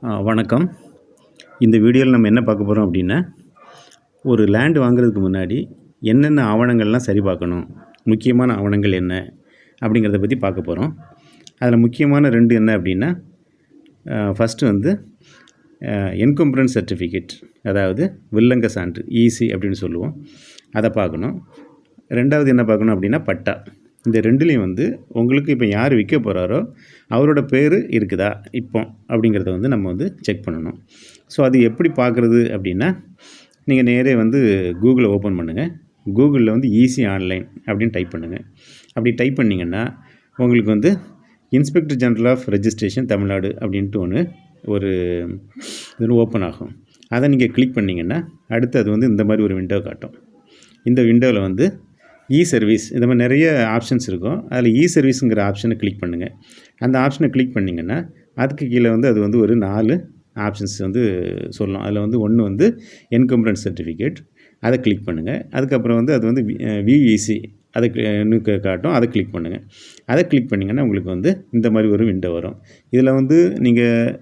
வணக்கம். இந்த வீடியோவில் நம்ம என்ன பார்க்க போகிறோம் அப்படின்னா, ஒரு லேண்ட் வாங்குறதுக்கு முன்னாடி என்னென்ன ஆவணங்கள்லாம் சரி பார்க்கணும், முக்கியமான ஆவணங்கள் என்ன அப்படிங்கிறத பற்றி பார்க்க போகிறோம். அதில் முக்கியமான 2 என்ன அப்படின்னா, ஃபஸ்ட்டு வந்து என்கம்பரன்ஸ் சர்டிஃபிகேட், அதாவது வில்லங்க சான்று, ஈசி அப்படின்னு சொல்லுவோம், அதை பார்க்கணும். 2வது என்ன பார்க்கணும் அப்படின்னா பட்டா. இந்த 2லேயும் வந்து உங்களுக்கு இப்போ யார் விற்க போகிறாரோ அவரோட பேர் இருக்குதா இப்போ அப்படிங்கிறத வந்து நம்ம வந்து செக் பண்ணணும். ஸோ அது எப்படி பார்க்குறது அப்படின்னா, நீங்கள் நேரே வந்து கூகுளை ஓப்பன் பண்ணுங்கள். கூகுளில் வந்து ஈசி ஆன்லைன் அப்படின்னு டைப் பண்ணுங்கள். அப்படி டைப் பண்ணிங்கன்னா உங்களுக்கு வந்து inspector general of registration Tamil Nadu அப்படின்ட்டு ஒரு இது ஓப்பன் ஆகும். அதை நீங்கள் கிளிக் பண்ணிங்கன்னா அடுத்து அது வந்து இந்த மாதிரி ஒரு விண்டோ காட்டும். இந்த விண்டோவில் வந்து இ சர்வீஸ் இந்த மாதிரி நிறைய ஆப்ஷன்ஸ் இருக்கும். அதில் இ சர்வீஸுங்கிற ஆப்ஷனை கிளிக் பண்ணுங்கள். அந்த ஆப்ஷனை கிளிக் பண்ணிங்கன்னா அதுக்கு கீழே வந்து அது வந்து ஒரு 4 ஆப்ஷன்ஸ் வந்து சொல்லலாம். அதில் வந்து ஒன்று வந்து என்கம்பரன்ஸ் சர்டிஃபிகேட், அதை கிளிக் பண்ணுங்கள். அதுக்கப்புறம் வந்து அது வந்து விஇசி அதை காட்டும், அதை கிளிக் பண்ணுங்கள். அதை கிளிக் பண்ணிங்கன்னா உங்களுக்கு வந்து இந்த மாதிரி ஒரு விண்டோ வரும். இதில் வந்து நீங்கள்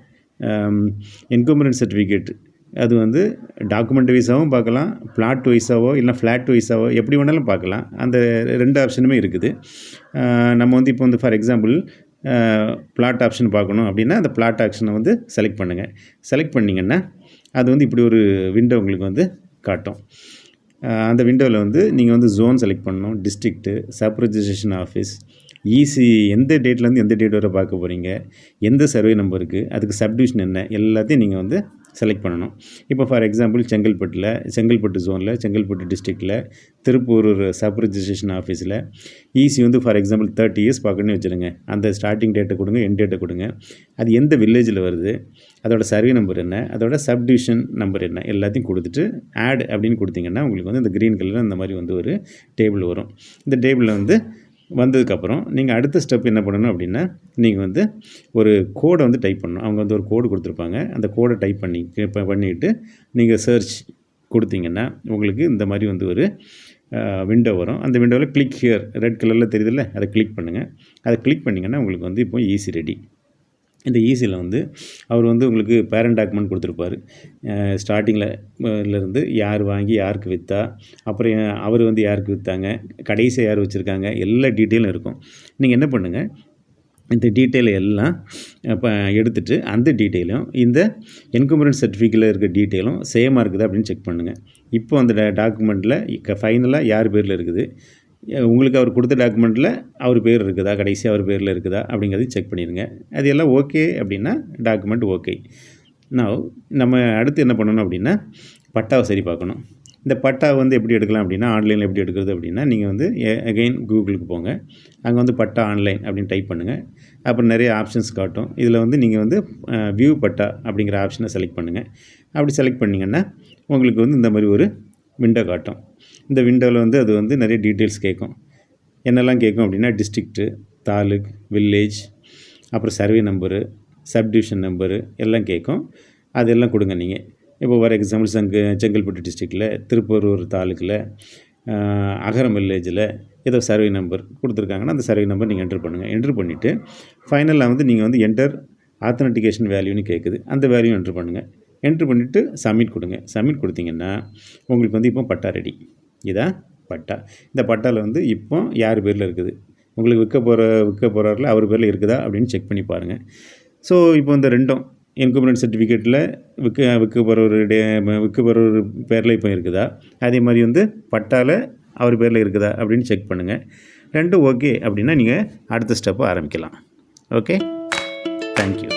என்கம்பரன்ஸ் சர்டிஃபிகேட் அது வந்து டாக்குமெண்ட் வைஸாகவும் பார்க்கலாம், பிளாட் வைஸாவோ இல்லை ஃப்ளாட் வைஸாவோ எப்படி வேணாலும் பார்க்கலாம். அந்த 2 ஆப்ஷனுமே இருக்குது. நம்ம வந்து இப்போ வந்து ஃபார் எக்ஸாம்பிள் பிளாட் ஆப்ஷன் பார்க்கணும் அப்படின்னா அந்த பிளாட் ஆப்ஷனை வந்து செலக்ட் பண்ணுங்கள். செலக்ட் பண்ணிங்கன்னா அது வந்து இப்படி ஒரு விண்டோ உங்களுக்கு வந்து காட்டும். அந்த விண்டோவில் வந்து நீங்கள் வந்து ஜோன் செலக்ட் பண்ணணும், district, sub registration office, EC எந்த டேட்லேருந்து எந்த டேட் வரை பார்க்க போகிறீங்க, எந்த சர்வே நம்பருக்கு, அதுக்கு சப்டிவிஷன் என்ன, எல்லாத்தையும் நீங்கள் வந்து செலக்ட் பண்ணணும். இப்போ ஃபார் எக்ஸாம்பிள் செங்கல்பட்டு ஜோனில், செங்கல்பட்டு டிஸ்ட்ரிக்டில், திருப்பூர் சப் ரெஜிஸ்ட்ரேஷன் ஆஃபீஸில் ஈசி வந்து ஃபார் எக்ஸாம்பிள் 30 இயர்ஸ் பார்க்கணுன்னு வச்சுருங்க. அந்த ஸ்டார்டிங் டேட்டை கொடுங்க, எண்ட் டேட்டை கொடுங்க. அது எந்த வில்லேஜில் வருது, அதோட சர்வே நம்பர் என்ன, அதோட சப்டிவிஷன் நம்பர் என்ன, எல்லாத்தையும் கொடுத்துட்டு ஆட் அப்படின்னு கொடுத்தீங்கன்னா உங்களுக்கு வந்து இந்த க்ரீன் கலரில் இந்த மாதிரி வந்து ஒரு டேபிள் வரும். இந்த டேபிளில் வந்து வந்ததுக்கப்புறம் நீங்கள் அடுத்த ஸ்டெப் என்ன பண்ணணும் அப்படின்னா, நீங்கள் வந்து ஒரு கோடை வந்து டைப் பண்ணணும். அவங்க வந்து ஒரு கோடு கொடுத்துருப்பாங்க. அந்த கோடை டைப் பண்ணிவிட்டு நீங்கள் சர்ச் கொடுத்தீங்கன்னா உங்களுக்கு இந்த மாதிரி வந்து ஒரு விண்டோ வரும். அந்த விண்டோவில் கிளிக் ஹியர் ரெட் கலரில் தெரியுதுல்ல, அதை கிளிக் பண்ணுங்கள். அதை கிளிக் பண்ணிங்கன்னா உங்களுக்கு வந்து இப்போ ஈஸி ரெடி. இந்த ஈஸியில் வந்து அவர் வந்து உங்களுக்கு பேரண்ட் டாக்குமெண்ட் கொடுத்துருப்பார். ஸ்டார்டிங்கில் யார் வாங்கி யாருக்கு விற்றா, அப்புறம் அவர் வந்து யாருக்கு விற்றாங்க, கடைசியாக யார் வச்சுருக்காங்க, எல்லா டீட்டெயிலும் இருக்கும். நீங்கள் என்ன பண்ணுங்கள், இந்த டீட்டெயில் எல்லாம் இப்போ எடுத்துகிட்டு அந்த டீட்டெயிலும் இந்த என்கம்பரன்ஸ் சர்டிஃபிகேட்டில் இருக்க டீட்டெயிலும் சேமாக இருக்குது அப்படின்னு செக் பண்ணுங்கள். இப்போ அந்த டாக்குமெண்ட்டில் ஃபைனலாக யார் பேரில் இருக்குது, உங்களுக்கு அவர் கொடுத்த டாக்குமெண்ட்டில் அவர் பேர் இருக்குதா, கடைசியாக அவர் பேரில் இருக்குதா அப்படிங்கிறதையும் செக் பண்ணிடுங்க. அது எல்லாம் ஓகே அப்படின்னா டாக்குமெண்ட் ஓகே. நம்ம அடுத்து என்ன பண்ணணும் அப்படின்னா பட்டாவை சரி பார்க்கணும். இந்த பட்டா வந்து எப்படி எடுக்கலாம் அப்படின்னா, ஆன்லைனில் எப்படி எடுக்கிறது அப்படின்னா, நீங்கள் வந்து அகெயின் கூகுளுக்கு போங்க. அங்கே வந்து பட்டா ஆன்லைன் அப்படின்னு டைப் பண்ணுங்கள். அப்புறம் நிறைய ஆப்ஷன்ஸ் காட்டும். இதில் வந்து நீங்கள் வந்து வியூ பட்டா அப்படிங்கிற ஆப்ஷனை செலக்ட் பண்ணுங்கள். அப்படி செலக்ட் பண்ணிங்கன்னா உங்களுக்கு வந்து இந்த மாதிரி ஒரு விண்டோ காட்டும். இந்த விண்டோவில் வந்து அது வந்து நிறைய டீட்டெயில்ஸ் கேட்கும். என்னெல்லாம் கேட்கும் அப்படின்னா டிஸ்ட்ரிக்ட்டு, தாலுக், வில்லேஜ், அப்புறம் சர்வே நம்பரு, சப்டிவிஷன் நம்பரு எல்லாம் கேட்கும். அதெல்லாம் கொடுங்க நீங்கள். இப்போ ஃபார் எக்ஸாம்பிள் செங்கல்பட்டு டிஸ்ட்ரிக்டில், திருப்பூர் தாலுக்கில், அகரம் வில்லேஜில் ஏதோ சர்வே நம்பர் கொடுத்துருக்காங்கன்னா அந்த சர்வே நம்பர் நீங்கள் என்ட்ரு பண்ணுங்கள். என்ட்ரு பண்ணிவிட்டு ஃபைனலாக வந்து நீங்கள் வந்து என்டர் ஆத்தென்டிகேஷன் வேல்யூன்னு கேட்குது, அந்த வேல்யூ என்ட்ரு பண்ணுங்கள். என்ட்ரு பண்ணிவிட்டு சப்மிட் கொடுங்க. சப்மிட் கொடுத்தீங்கன்னா உங்களுக்கு வந்து இப்போ பட்டா ரெடி. இதான் பட்டா. இந்த பட்டாவில் வந்து இப்போ யார் பேரில் இருக்குது, உங்களுக்கு விற்க போகிறாரில் அவர் பேரில் இருக்குதா அப்படின்னு செக் பண்ணி பாருங்கள். ஸோ இப்போ இந்த 2ம் என்கம்பரன்ஸ் சர்டிஃபிகேட்டில் விற்க போகிற பேரில் இப்போ இருக்குதா, அதே மாதிரி வந்து பட்டாவில் அவர் பேரில் இருக்குதா அப்படின்னு செக் பண்ணுங்கள். 2 ஓகே அப்படின்னா நீங்கள் அடுத்த ஸ்டெப்பை ஆரம்பிக்கலாம். Okay, thank you.